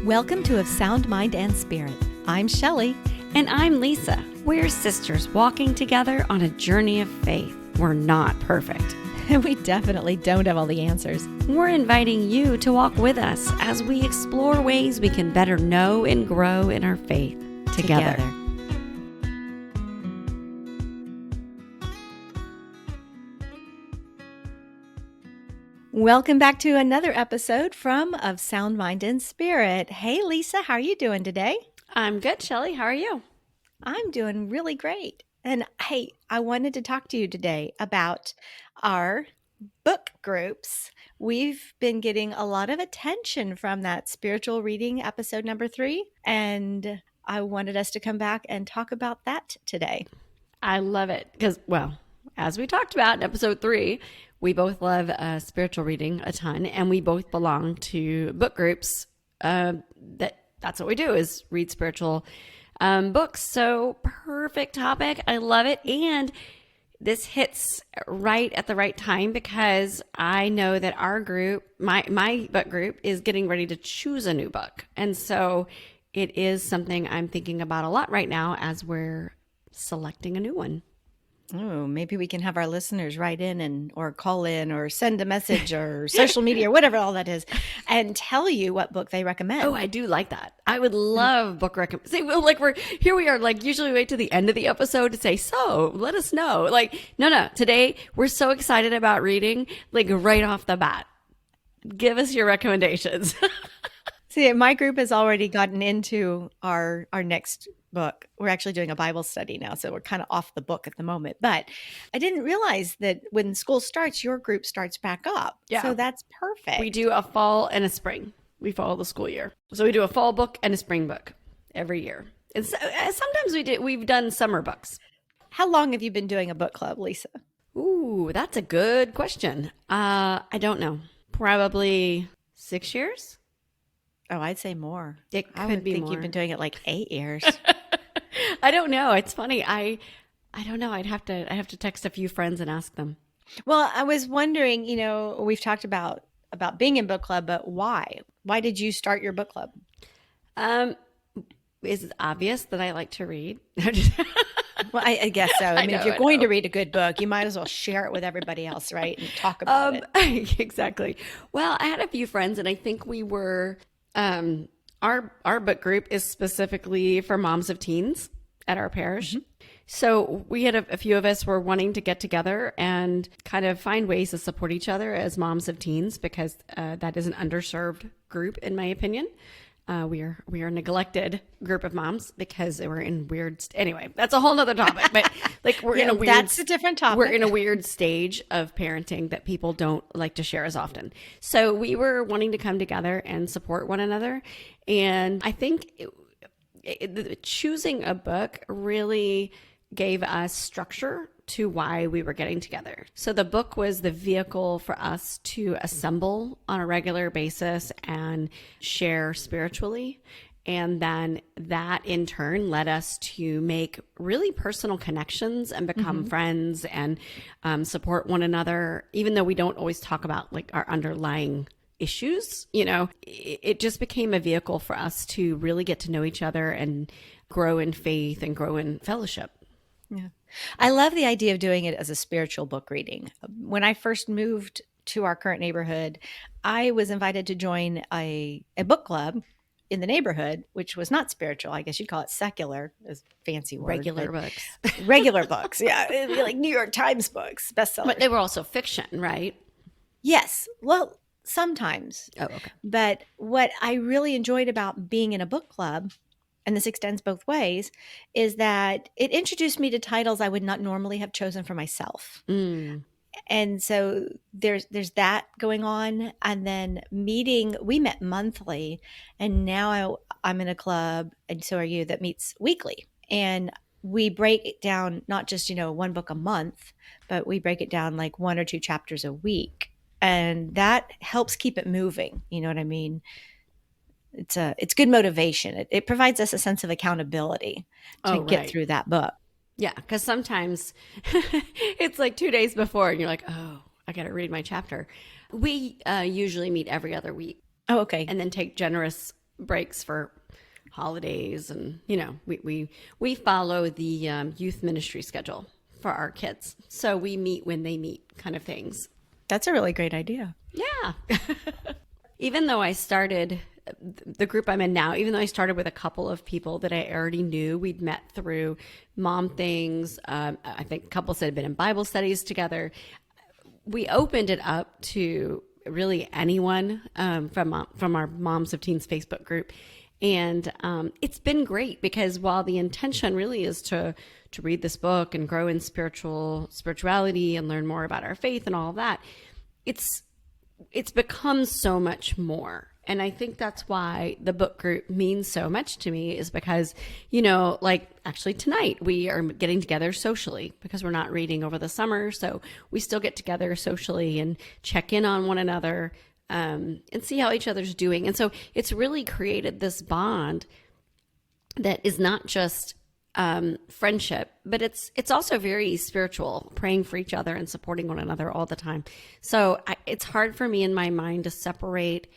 Welcome to Of Sound Mind and Spirit. I'm Shelly. And I'm Lisa. We're sisters walking together on a journey of faith. We're not perfect. We definitely don't have all the answers. We're inviting you to walk with us as we explore ways we can better know and grow in our faith together. Welcome back to another episode from Of Sound Mind and Spirit. Hey, Lisa, how are you doing today? I'm good, Shelly. How are you? I'm doing really great. And hey, I wanted to talk to you today about our book groups. We've been getting a lot of attention from that spiritual reading episode number 3, and I wanted us to come back and talk about that today. I love it because, well, as we talked about in episode 3, we both love spiritual reading a ton, and we both belong to book groups. That's what we do, is read spiritual books. So perfect topic. I love it. And this hits right at the right time because I know that our group, my book group, is getting ready to choose a new book. And so it is something I'm thinking about a lot right now as we're selecting a new one. Oh, maybe we can have our listeners write in or call in or send a message or social media or whatever all that is and tell you what book they recommend. Oh, I do like that. I would love book recommend. See, well, like we are like usually wait to the end of the episode to say, so let us know. Like, no, today we're so excited about reading, like right off the bat. Give us your recommendations. See, my group has already gotten into our next book. We're actually doing a Bible study now, so we're kind of off the book at the moment. But I didn't realize that when school starts, your group starts back up. Yeah. So that's perfect. We do a fall and a spring. We follow the school year. So we do a fall book and a spring book every year. And so, sometimes we've done summer books. How long have you been doing a book club, Lisa? Ooh, that's a good question. I don't know. Probably 6 years. Oh, I'd say more. It could I would be think more. You've been doing it like 8 years. I don't know. It's funny. I don't know. I have to text a few friends and ask them. Well, I was wondering, we've talked about being in book club, but why? Why did you start your book club? Is it obvious that I like to read? Well, I guess so. I mean, if you're I going know. to read a good book, you might as well share it with everybody else, right? And talk about it. Exactly. Well, I had a few friends, and I think we were our book group is specifically for moms of teens at our parish. Mm-hmm. So we had a few of us were wanting to get together and kind of find ways to support each other as moms of teens, because that is an underserved group, in my opinion. We are a neglected group of moms because we're in weird. Anyway, that's a whole nother topic. But like we're in a weird. That's a different topic. We're in a weird stage of parenting that people don't like to share as often. So we were wanting to come together and support one another, and I think choosing a book really gave us structure to why we were getting together. So the book was the vehicle for us to assemble on a regular basis and share spiritually. And then that in turn led us to make really personal connections and become friends and support one another, even though we don't always talk about like our underlying issues. It just became a vehicle for us to really get to know each other and grow in faith and grow in fellowship. Yeah. I love the idea of doing it as a spiritual book reading. When I first moved to our current neighborhood, I was invited to join a book club in the neighborhood, which was not spiritual. I guess you'd call it secular, is a fancy word. Regular books. Regular books, yeah. It'd be like New York Times books, bestsellers. But they were also fiction, right? Yes. Well, sometimes. Oh, okay. But what I really enjoyed about being in a book club, and this extends both ways, is that it introduced me to titles I would not normally have chosen for myself. Mm. And so there's that going on. And then we met monthly, and now I'm in a club, and so are you, that meets weekly. And we break it down, not just, one book a month, but we break it down like 1 or 2 chapters a week. And that helps keep it moving. You know what I mean? It's good motivation. It provides us a sense of accountability to get through that book. Yeah, because sometimes it's like 2 days before and you're like, oh, I got to read my chapter. We usually meet every other week. Oh, okay. And then take generous breaks for holidays, and we follow the youth ministry schedule for our kids, so we meet when they meet, kind of things. That's a really great idea. Yeah. Even though I started the group I'm in now, even though I started with a couple of people that I already knew, we'd met through mom things. I think a couple said had been in Bible studies together. We opened it up to really anyone, from our Moms of Teens Facebook group. And it's been great, because while the intention really is to read this book and grow in spirituality and learn more about our faith and all of that, it's become so much more. And I think that's why the book group means so much to me, is because, like actually tonight we are getting together socially, because we're not reading over the summer. So we still get together socially and check in on one another, and see how each other's doing. And so it's really created this bond that is not just friendship, but it's also very spiritual, praying for each other and supporting one another all the time. So it's hard for me in my mind to separate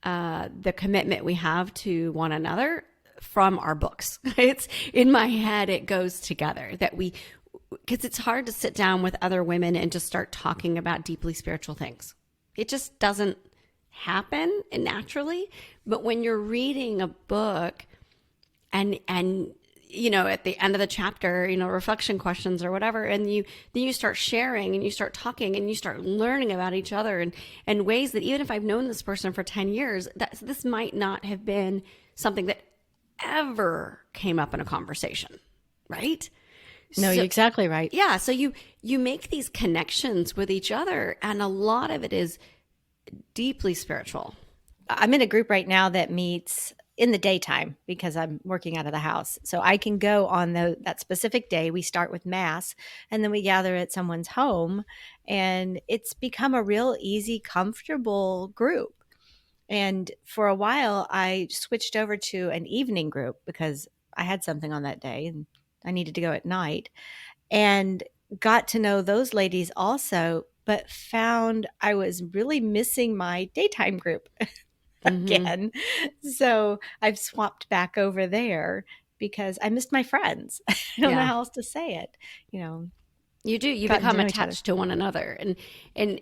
the commitment we have to one another from our books. It's in my head, it goes together, because it's hard to sit down with other women and just start talking about deeply spiritual things. It just doesn't happen naturally. But when you're reading a book and at the end of the chapter, reflection questions or whatever, and then you start sharing and you start talking and you start learning about each other, and ways that even if I've known this person for 10 years, this might not have been something that ever came up in a conversation, right? No, So, you're exactly right. yeah, so you make these connections with each other, and a lot of it is deeply spiritual. I'm in a group right now that meets in the daytime because I'm working out of the house. So I can go on that specific day. We start with mass and then we gather at someone's home, and it's become a real easy, comfortable group. And for a while I switched over to an evening group because I had something on that day and I needed to go at night, and got to know those ladies also, but found I was really missing my daytime group Mm-hmm. again. So I've swapped back over there because I missed my friends. I don't know Yeah. how else to say it. You know, You do. You gotten to become know each other. attached to one another, and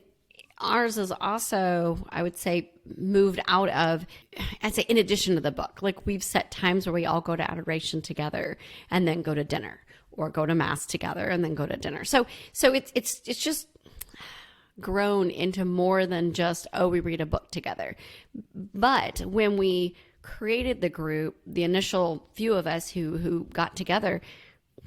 ours is also, I would say, moved out of. I'd say in addition to the book, like we've set times where we all go to adoration together, and then go to dinner, or go to mass together, and then go to dinner. So it's just grown into more than just, oh, we read a book together. But when we created the group, the initial few of us who got together,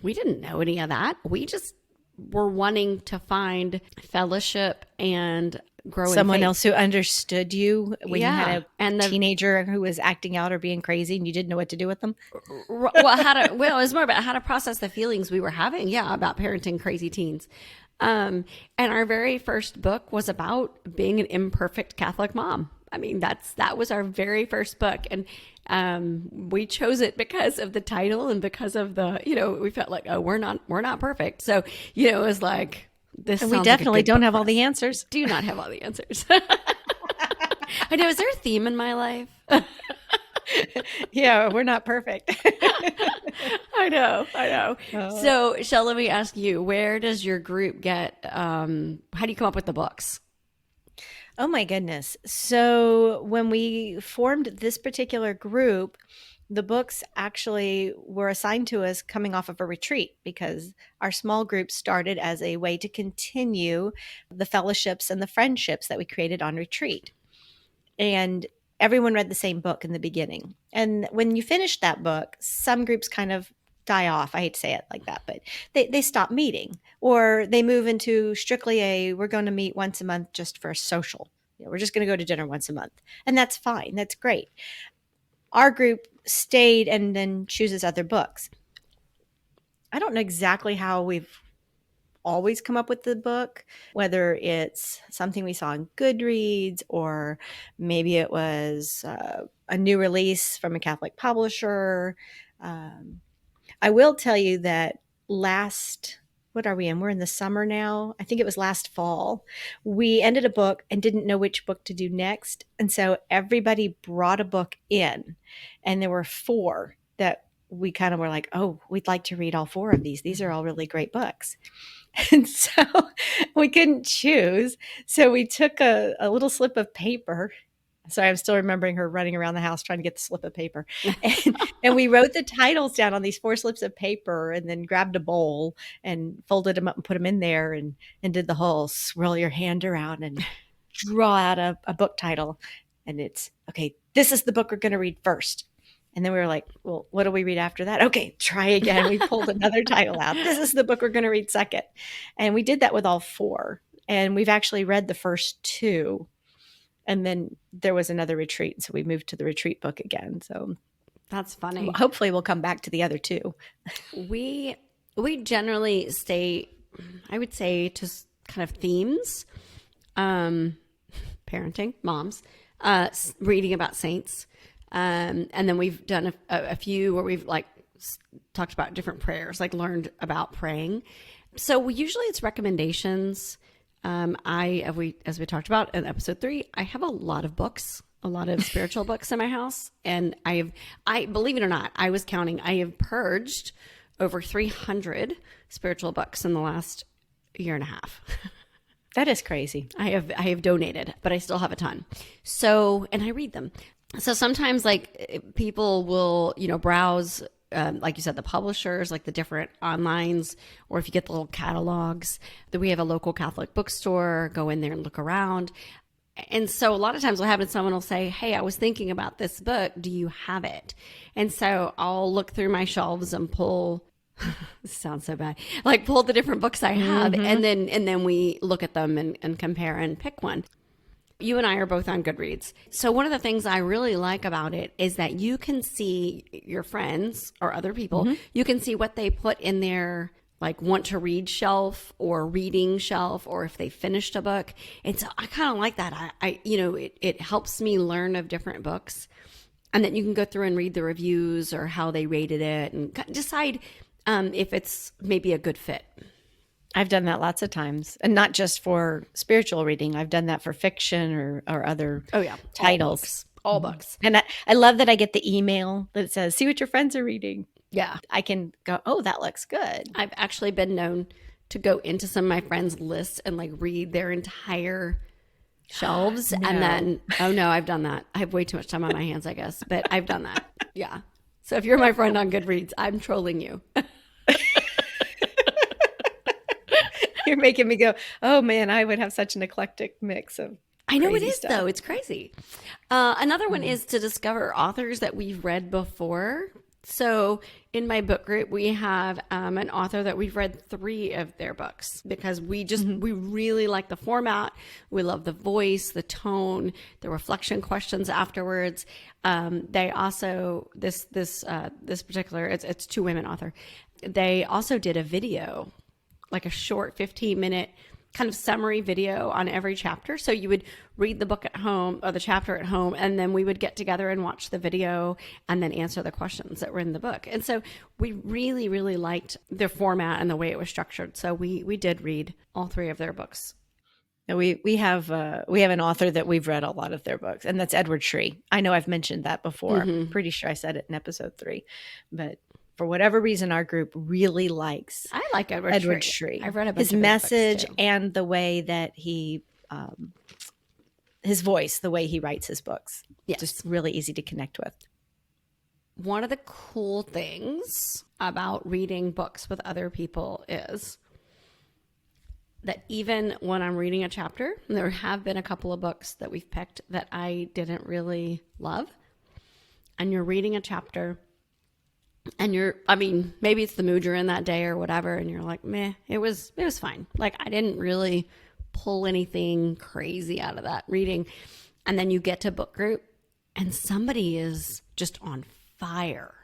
we didn't know any of that. We just were wanting to find fellowship and grow in Someone faith. else who understood you when you Yeah. had a And teenager who was acting out or being crazy and you didn't know what to do with them. it was more about how to process the feelings we were having. Yeah. About parenting crazy teens. And our very first book was about being an imperfect Catholic mom. I mean, that was our very first book. And we chose it because of the title and because of we felt like, oh, we're not perfect. So, it was like, this And we sounds like a definitely good don't book have for all the us. answers. Do not have all the answers. I know. Is there a theme in my life? Yeah, we're not perfect. I know. I know. Oh. So, Shell, let me ask you, where does your group get, how do you come up with the books? Oh my goodness. So when we formed this particular group, the books actually were assigned to us coming off of a retreat because our small group started as a way to continue the fellowships and the friendships that we created on retreat. And everyone read the same book in the beginning. And when you finish that book, some groups kind of die off. I hate to say it like that, but they stop meeting or they move into strictly we're going to meet once a month just for a social. We're just going to go to dinner once a month. And that's fine. That's great. Our group stayed and then chooses other books. I don't know exactly how we've always come up with the book, whether it's something we saw on Goodreads or maybe it was a new release from a Catholic publisher. I will tell you that what are we in? We're in the summer now. I think it was last fall. We ended a book and didn't know which book to do next. And so everybody brought a book in, and there were 4 that we kind of were like, oh, we'd like to read all 4 of these. These are all really great books. And so we couldn't choose. So we took a little slip of paper. Sorry, I'm still remembering her running around the house trying to get the slip of paper. And we wrote the titles down on these 4 slips of paper, and then grabbed a bowl and folded them up and put them in there, and did the whole swirl your hand around and draw out a book title. And it's, okay, this is the book we're going to read first. And then we were like, well, what do we read after that? Okay, try again. We pulled another title out. This is the book we're going to read second. And we did that with all 4. And we've actually read the first 2. And then there was another retreat. So we moved to the retreat book again. So that's funny. Hopefully we'll come back to the other 2. We generally stay, I would say, to kind of themes, parenting, moms, reading about saints. And then we've done a few where we've like talked about different prayers, like learned about praying. So usually it's recommendations. As we talked about in episode 3, I have a lot of books, a lot of spiritual books in my house. And I believe it or not, I was counting, I have purged over 300 spiritual books in the last year and a half. That is crazy. I have donated, but I still have a ton. So, and I read them. So sometimes like people will, browse, like you said, the publishers, like the different onlines, or if you get the little catalogs, that we have a local Catholic bookstore, go in there and look around. And so a lot of times what happens, someone will say, hey, I was thinking about this book. Do you have it? And so I'll look through my shelves and pull, this sounds so bad, like pull the different books I have. And then we look at them and compare and pick one. You and I are both on Goodreads. So one of the things I really like about it is that you can see your friends or other people, you can see what they put in their like want to read shelf or reading shelf, or if they finished a book. And so I kind of like that. It helps me learn of different books, and then you can go through and read the reviews or how they rated it and decide if it's maybe a good fit. I've done that lots of times, and not just for spiritual reading. I've done that for fiction or other titles. All books. And I love that I get the email that says, see what your friends are reading. Yeah. I can go, oh, that looks good. I've actually been known to go into some of my friends' lists and like read their entire shelves. No. And then, oh no, I've done that. I have way too much time on my hands, I guess, but I've done that. Yeah. So if you're my friend on Goodreads, I'm trolling you. You're making me go, oh man, I would have such an eclectic mix of I know it crazy is stuff. though. It's crazy. Another one is to discover authors that we've read before. So in my book group, we have an author that we've read 3 of their books because we really like the format. We love the voice, the tone, the reflection questions afterwards. They also, this particular, it's 2 women author. They also did a video, like a short 15-minute kind of summary video on every chapter. So you would read the book at home or the chapter at home, and then we would get together and watch the video and then answer the questions that were in the book. And so we really, really liked the format and the way it was structured. So we did read all 3 of their books. We have an author that we've read a lot of their books, and that's Edward Shree. I know I've mentioned that before. I'm pretty sure I said it in episode 3, but for whatever reason, our group really likes. I like Edward Shree. I've read a bunch his of message books too. And the way that he, his voice, the way he writes his books, just really easy to connect with. One of the cool things about reading books with other people is that even when I'm reading a chapter, and there have been a couple of books that we've picked that I didn't really love, and you're reading a chapter. And maybe it's the mood you're in that day or whatever, and you're like, meh, it was fine. Like, I didn't really pull anything crazy out of that reading. And then you get to book group, and somebody is just on fire.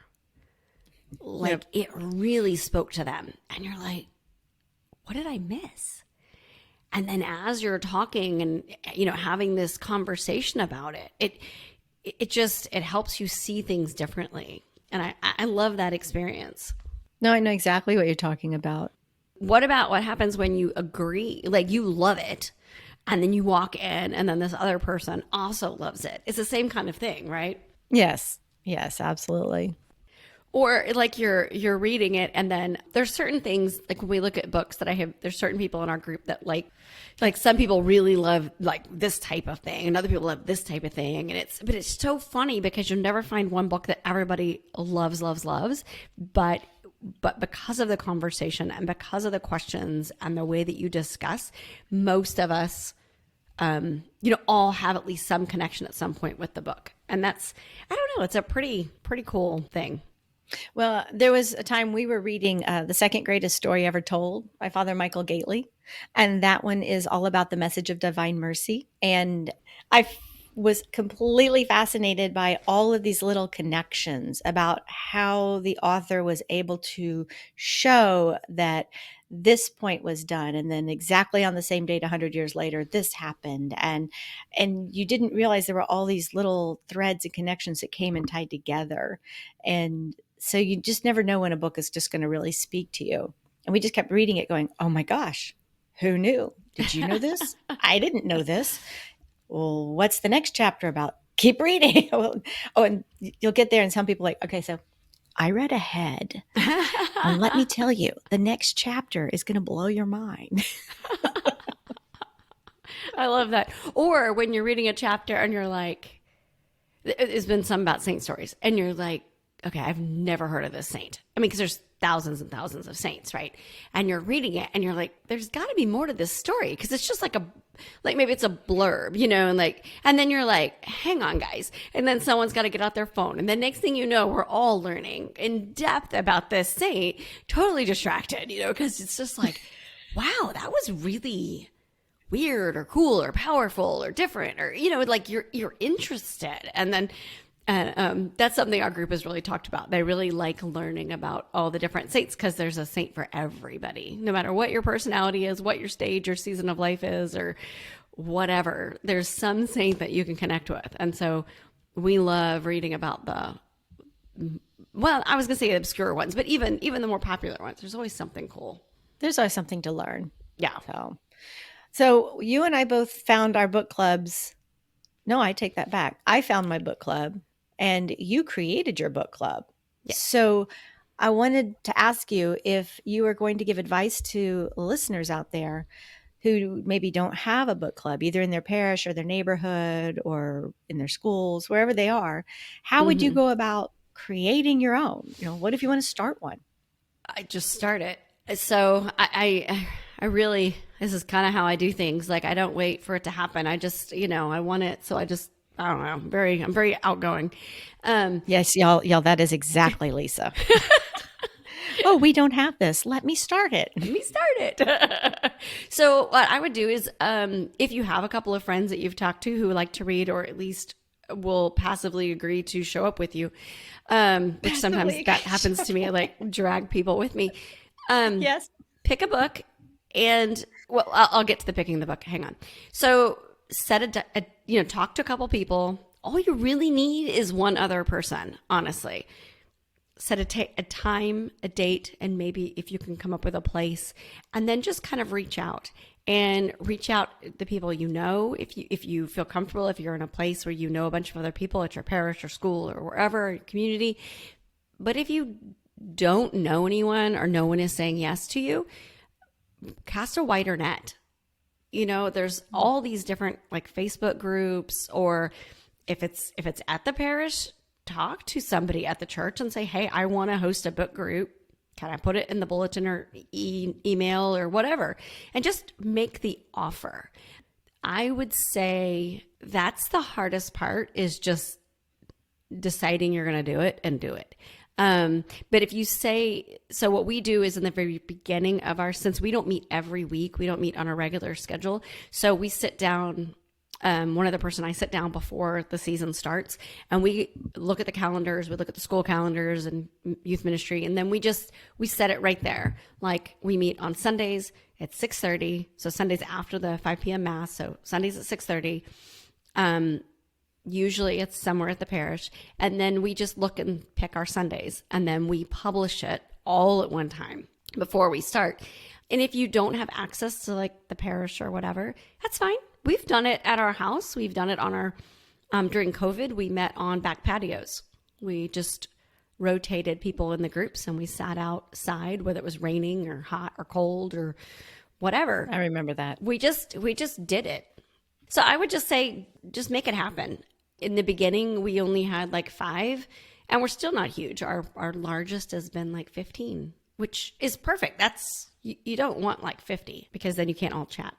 Like, it really spoke to them. And you're like, what did I miss? And then as you're talking and, having this conversation about it, it helps you see things differently. And I love that experience. No, I know exactly what you're talking about. what about what happens when you agree, like you love it, and then you walk in and then this other person also loves it? It's the same kind of thing, right? Yes. Yes, absolutely. Or like you're reading it, and then there's certain things, like when we look at books that I have, there's certain people in our group that like some people really love like this type of thing and other people love this type of thing. And it's so funny because you'll never find one book that everybody loves, but because of the conversation and because of the questions and the way that you discuss, most of us all have at least some connection at some point with the book. And that's, I don't know, it's a pretty cool thing. Well, there was a time we were reading The Second Greatest Story Ever Told by Father Michael Gately. And that one is all about the message of divine mercy. And was completely fascinated by all of these little connections about how the author was able to show that this point was done, and then exactly on the same date 100 years later this happened, and you didn't realize there were all these little threads and connections that came and tied together. And so you just never know when a book is just going to really speak to you. And we just kept reading it going, oh my gosh, who knew? Did you know this? I didn't know this. Well, what's the next chapter about? Keep reading. Oh, and you'll get there and some people are like, okay, so I read ahead. And let me tell you, the next chapter is going to blow your mind. I love that. Or when you're reading a chapter and you're like, there's been some about saint stories, and you're like, okay, I've never heard of this saint. I mean, because there's thousands and thousands of saints, right? And you're reading it and you're like, there's got to be more to this story, because it's just like maybe it's a blurb, and then you're like, hang on, guys. And then someone's got to get out their phone. And the next thing you know, we're all learning in depth about this saint, totally distracted, because it's just like, wow, that was really weird or cool or powerful or different, or, like you're interested. And then that's something our group has really talked about. They really like learning about all the different saints, because there's a saint for everybody, no matter what your personality is, what your stage or season of life is, or whatever. There's some saint that you can connect with. And so we love reading about I was going to say the obscure ones, but even the more popular ones, there's always something cool. There's always something to learn. Yeah. So you and I both found our book clubs. No, I take that back. I found my book club and you created your book club. Yeah. So I wanted to ask you if you were going to give advice to listeners out there who maybe don't have a book club, either in their parish or their neighborhood or in their schools, wherever they are. How would you go about creating your own? What if you want to start one? I just start it. So I really, this is kind of how I do things. Like, I don't wait for it to happen. I just, I want it. So I don't know. I'm very outgoing. Yes, y'all, that is exactly Lisa. Oh, we don't have this. Let me start it. So what I would do is, if you have a couple of friends that you've talked to who like to read, or at least will passively agree to show up with you, which sometimes that happens to me. I like drag people with me. Yes. Pick a book, and I'll get to the picking the book. Hang on. So talk to a couple people. All you really need is one other person, honestly. Set a time, a date, and maybe if you can come up with a place, and then just kind of reach out the people if you feel comfortable, if you're in a place where you know a bunch of other people at your parish or school or wherever, your community. But if you don't know anyone or no one is saying yes to you, cast a wider net. There's all these different like Facebook groups, or if it's at the parish, talk to somebody at the church and say, hey, I want to host a book group. Can I put it in the bulletin or email or whatever? And just make the offer. I would say that's the hardest part, is just deciding you're going to do it and do it. But if you say, so what we do is in the very beginning of since we don't meet every week, we don't meet on a regular schedule. So we sit down, one other person, I sit down before the season starts, and we look at the calendars, we look at the school calendars and youth ministry. And then we set it right there. Like, we meet on Sundays at 6:30. So Sundays after the 5 p.m. mass. So Sundays at 6:30. Usually it's somewhere at the parish. And then we just look and pick our Sundays, and then we publish it all at one time before we start. And if you don't have access to like the parish or whatever, that's fine. We've done it at our house. We've done it on our, during COVID, we met on back patios. We just rotated people in the groups and we sat outside, whether it was raining or hot or cold or whatever. I remember that. We just did it. So I would just say, just make it happen. In the beginning, we only had like 5 and we're still not huge. Our largest has been like 15, which is perfect. That's, you don't want like 50 because then you can't all chat.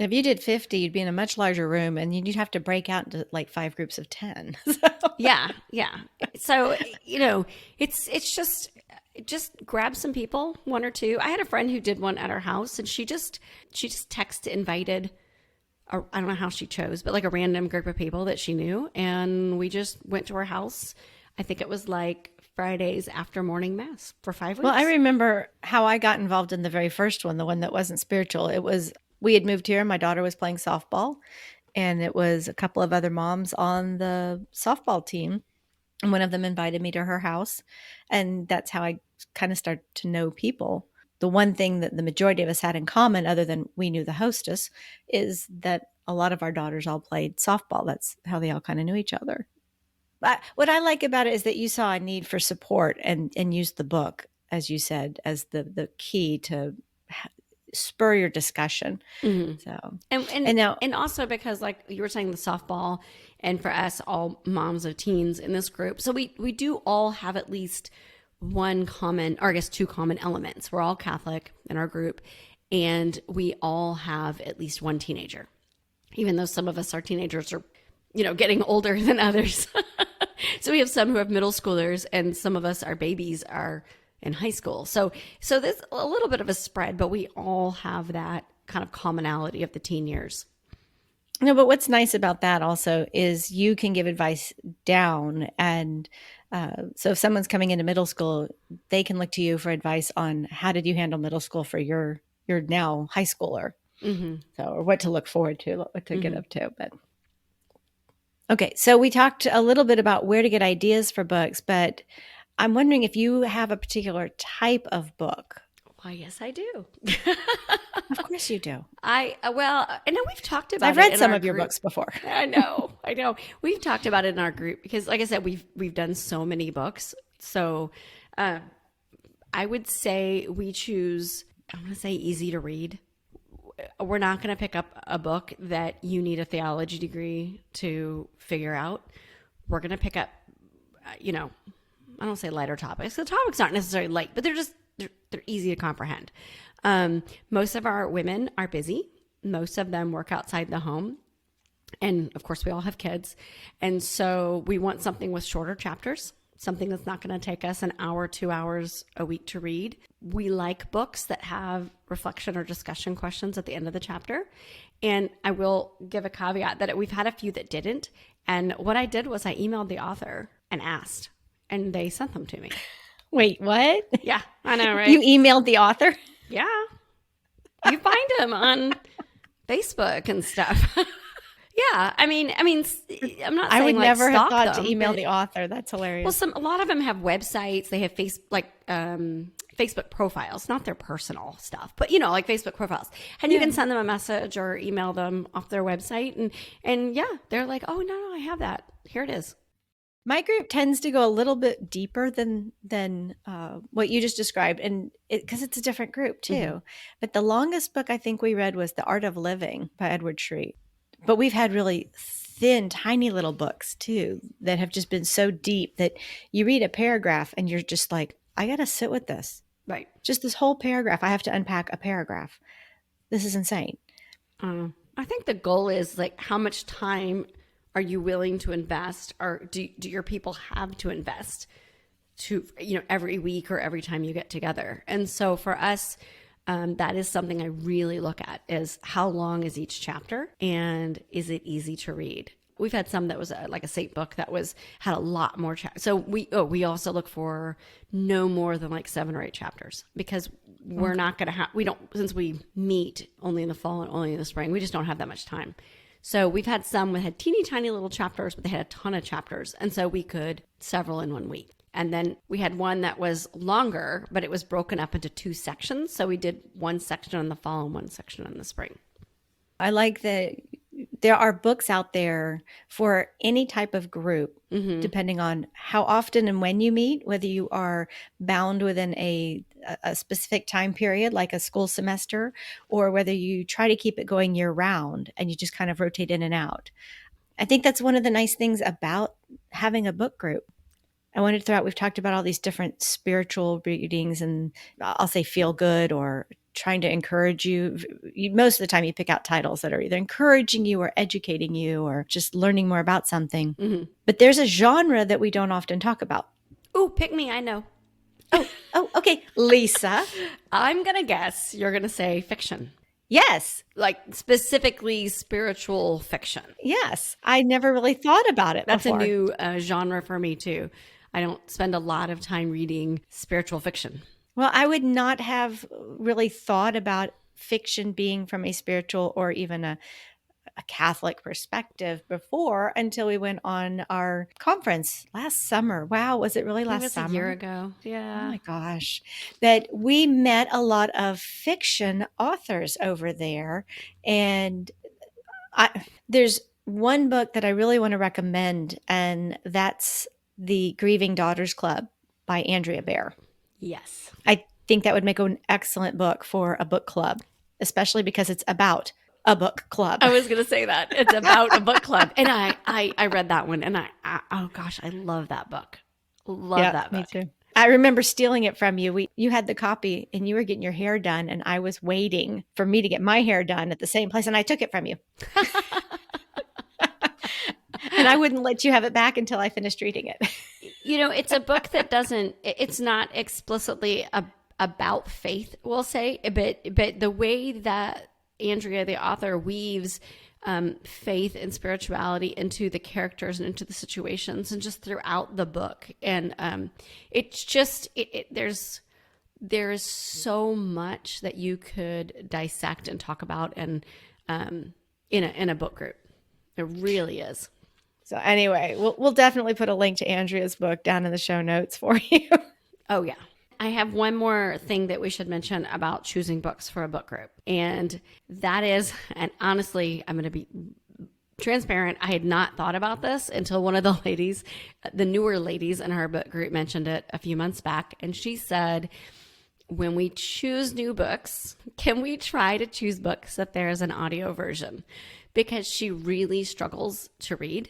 If you did 50, you'd be in a much larger room and you'd have to break out into like 5 groups of 10. Yeah. So, it's just grab some people, 1 or 2. I had a friend who did one at our house and she just invited, I don't know how she chose, but like a random group of people that she knew. And we just went to her house. I think it was like Fridays after morning mass for 5 weeks. Well, I remember how I got involved in the very first one, the one that wasn't spiritual. It was, we had moved here and my daughter was playing softball and it was a couple of other moms on the softball team. And one of them invited me to her house. And that's how I kind of started to know people. The one thing that the majority of us had in common, other than we knew the hostess, is that a lot of our daughters all played softball. That's how they all kind of knew each other. But what I like about it is that you saw a need for support and used the book, as you said, as the key to spur your discussion. Mm-hmm. So and also because like you were saying, the softball, and for us, all moms of teens in this group, so we do all have at least one common, or I guess 2 common elements. We're all Catholic in our group, and we all have at least one teenager, even though some of us, our teenagers are, getting older than others. So we have some who have middle schoolers, and some of us, our babies are in high school. So there's a little bit of a spread, but we all have that kind of commonality of the teen years. No, but what's nice about that also is you can give advice down. And so if someone's coming into middle school, they can look to you for advice on how did you handle middle school for your now high schooler. Mm-hmm. So, or what to look forward to, what to get Mm-hmm. up to. But okay, so we talked a little bit about where to get ideas for books, but I'm wondering if you have a particular type of book. Why, yes, I do. Of course you do. I know we've talked about I've it read in some our of your group. books before. I know. We've talked about it in our group because, like I said, we've done so many books. So, I would say we choose, I'm going to say easy to read. We're not going to pick up a book that you need a theology degree to figure out. We're going to pick up, I don't say lighter topics. The topics aren't necessarily light, but they're easy to comprehend. Most of our women are busy. Most of them work outside the home. And of course, we all have kids. And so we want something with shorter chapters, something that's not going to take us an hour, 2 hours a week to read. We like books that have reflection or discussion questions at the end of the chapter. And I will give a caveat that we've had a few that didn't. And what I did was I emailed the author and asked, and they sent them to me. Wait, what? Yeah, I know, right? You emailed the author? Yeah. You find him on Facebook and stuff. Yeah, I mean, I'm not saying I would like never have stalk thought them, to email but- the author. That's hilarious. Well, a lot of them have websites. They have Facebook profiles, not their personal stuff, but like Facebook profiles. And you can send them a message or email them off their website, and yeah, they're like, oh no, I have that. Here it is. My group tends to go a little bit deeper than what you just described, and because it's a different group too. Mm-hmm. But the longest book I think we read was The Art of Living by Edward Shree. But we've had really thin, tiny little books too that have just been so deep that you read a paragraph and you're just like, I got to sit with this. Right. Just this whole paragraph. I have to unpack a paragraph. This is insane. I think the goal is like, how much time are you willing to invest, or do your people have to invest to, every week or every time you get together? And so for us, that is something I really look at, is how long is each chapter and is it easy to read? We've had some that was like a Saint book that had a lot more chapters. So we also look for no more than like 7 or 8 chapters, because we're not going to since we meet only in the fall and only in the spring, we just don't have that much time. So we've had some that had teeny tiny little chapters, but they had a ton of chapters. And so we could several in 1 week. And then we had one that was longer, but it was broken up into 2 sections. So we did one section in the fall and one section in the spring. I like that there are books out there for any type of group, depending on how often and when you meet, whether you are bound within a specific time period, like a school semester, or whether you try to keep it going year round and you just kind of rotate in and out. I think that's one of the nice things about having a book group. I wanted to throw out, we've talked about all these different spiritual readings and I'll say feel good or trying to encourage you. Most of the time you pick out titles that are either encouraging you or educating you or just learning more about something. But there's a genre that we don't often talk about. Ooh, pick me. I know. Oh, okay. Lisa. I'm going to guess you're going to say fiction. Yes. Like specifically spiritual fiction. Yes. I never really thought about it That's before. a new genre for me too. I don't spend a lot of time reading spiritual fiction. Well, I would not have really thought about fiction being from a spiritual or even a Catholic perspective before until we went on our conference last summer. Wow, was it really last summer? A year ago. Yeah. Oh my gosh. That we met a lot of fiction authors over there. And there's one book that I really want to recommend, and that's The Grieving Daughters Club by Andrea Bear. Yes. I think that would make an excellent book for a book club, especially because it's about a book club. I was going to say that. It's about a book club. And I read that one and oh gosh, I love that book. Love that book. Me too. I remember stealing it from you. You had the copy and you were getting your hair done and I was waiting for me to get my hair done at the same place and I took it from you. And I wouldn't let you have it back until I finished reading it. It's a book that it's not explicitly about faith, we'll say, but the way that Andrea, the author, weaves faith and spirituality into the characters and into the situations and just throughout the book. And it's just, there's so much that you could dissect and talk about and in a book group. It really is. So anyway, we'll definitely put a link to Andrea's book down in the show notes for you. Oh, yeah. I have one more thing that we should mention about choosing books for a book group. And that is, and honestly, I'm going to be transparent. I had not thought about this until one of the ladies, the newer ladies in our book group mentioned it a few months back. And she said, when we choose new books, can we try to choose books that there's an audio version? Because she really struggles to read.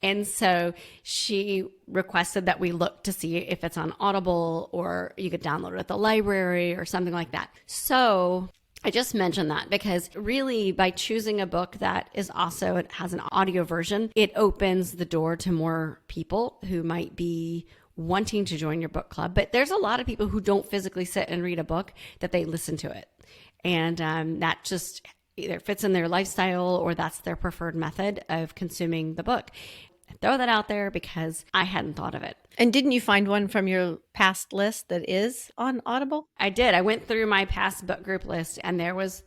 And so she requested that we look to see if it's on Audible or you could download it at the library or something like that. So I just mentioned that because really by choosing a book that is also, it has an audio version, it opens the door to more people who might be wanting to join your book club. But there's a lot of people who don't physically sit and read a book, that they listen to it. And that just either fits in their lifestyle or that's their preferred method of consuming the book. I throw that out there because I hadn't thought of it. And didn't you find one from your past list that is on Audible? I did. I went through my past book group list and there was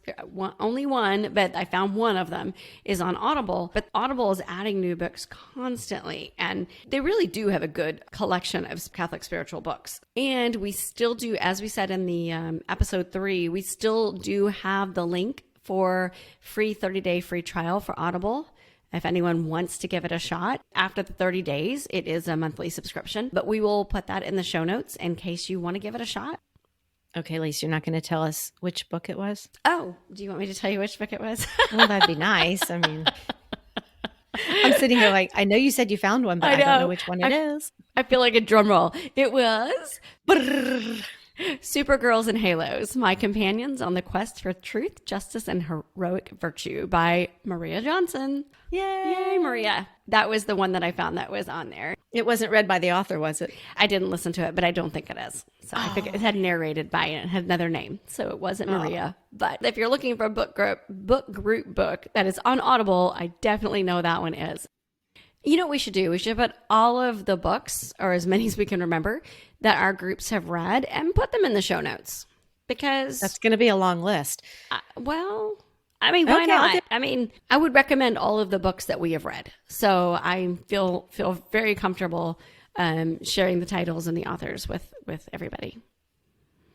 only one, but I found one of them is on Audible. But Audible is adding new books constantly. And they really do have a good collection of Catholic spiritual books. And we still do, as we said in the episode 3, we still do have the link for free 30-day free trial for Audible. If anyone wants to give it a shot, after the 30 days, it is a monthly subscription, but we will put that in the show notes in case you want to give it a shot. Okay, Lisa, you're not going to tell us which book it was? Oh, do you want me to tell you which book it was? Well, that'd be nice. I mean, I'm sitting here like, I know you said you found one, but I don't know which one it is. I feel like a drum roll. It was Supergirls and Halos, My Companions on the Quest for Truth, Justice, and Heroic Virtue by Maria Johnson. Yay, Maria. That was the one that I found that was on there. It wasn't read by the author, was it? I didn't listen to it, but I don't think it is. So I think it had narrated by it. It had another name. So it wasn't Maria. But if you're looking for a book group book that is on Audible, I definitely know that one is. You know what we should do? We should put all of the books, or as many as we can remember, that our groups have read and put them in the show notes. Because that's going to be a long list. Why not? I would recommend all of the books that we have read. So I feel very comfortable sharing the titles and the authors with everybody.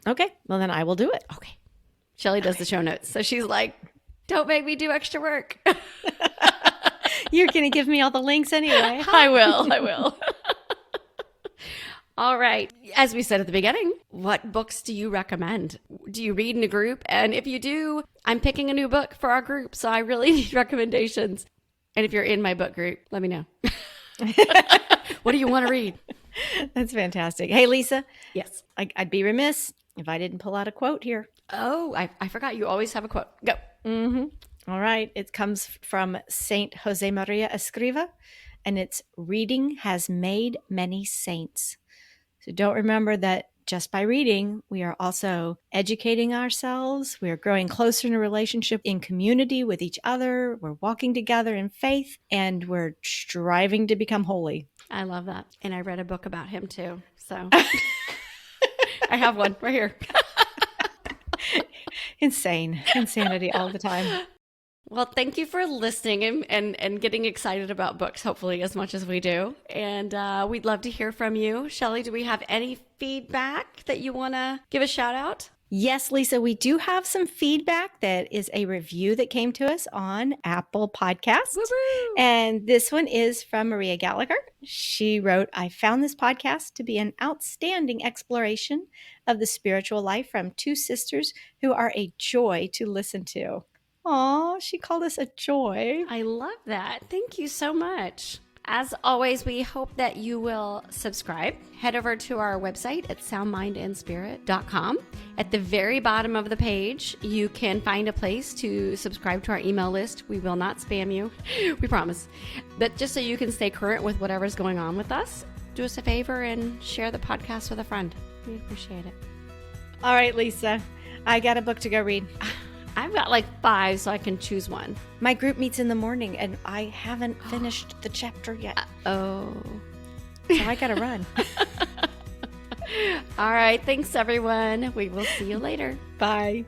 Okay. Well, then I will do it. Okay. Shelly does the show notes. So she's like, don't make me do extra work. You're going to give me all the links anyway. I will. All right. As we said at the beginning, what books do you recommend? Do you read in a group? And if you do, I'm picking a new book for our group, so I really need recommendations. And if you're in my book group, let me know. What do you want to read? That's fantastic. Hey, Lisa. Yes. I'd be remiss if I didn't pull out a quote here. Oh, I forgot. You always have a quote. Go. Mm-hmm. All right. It comes from Saint Josemaría Escrivá, and it's reading has made many saints. So don't remember that just by reading, we are also educating ourselves. We are growing closer in a relationship in community with each other. We're walking together in faith, and we're striving to become holy. I love that. And I read a book about him too. So I have one right here. Insanity all the time. Well, thank you for listening and getting excited about books, hopefully, as much as we do. And we'd love to hear from you. Shelly, do we have any feedback that you want to give a shout out? Yes, Lisa, we do have some feedback that is a review that came to us on Apple Podcasts. Woo-hoo! And this one is from Maria Gallagher. She wrote, I found this podcast to be an outstanding exploration of the spiritual life from two sisters who are a joy to listen to. Aw, she called us a joy. I love that. Thank you so much. As always, we hope that you will subscribe. Head over to our website at soundmindandspirit.com. At the very bottom of the page, you can find a place to subscribe to our email list. We will not spam you, we promise. But just so you can stay current with whatever's going on with us, do us a favor and share the podcast with a friend. We appreciate it. All right, Lisa, I got a book to go read. I've got like 5, so I can choose one. My group meets in the morning, and I haven't finished the chapter yet. Oh. So I got to run. All right. Thanks, everyone. We will see you later. Bye.